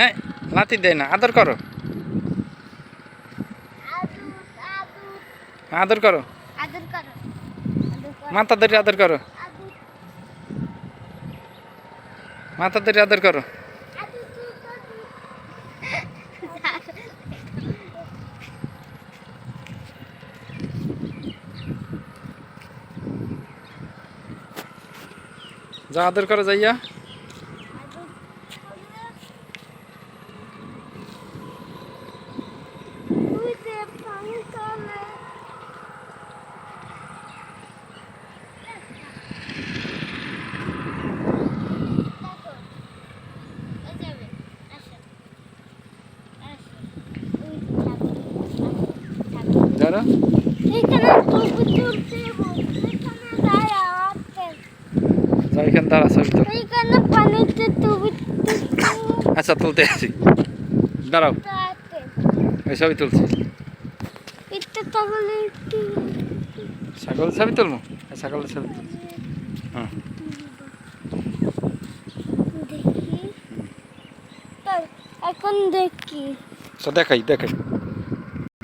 হ্যাঁ লাথি দেয় না, আদর করো, আদর করো, মাথা ধরে আদর করো, মাথা ধরে আদর করো। যা আদর করো যাইয়া। যারা যা এখানে দাঁড়া ছবি তোল। আচ্ছা তুলতে আছি, দাঁড়াও এই ছবি তুলছি। ছাগলের ছবি তুলবো, ছাগলের ছবি তুলছি। হ্যাঁ এখন দেখি দেখাই দেখাই।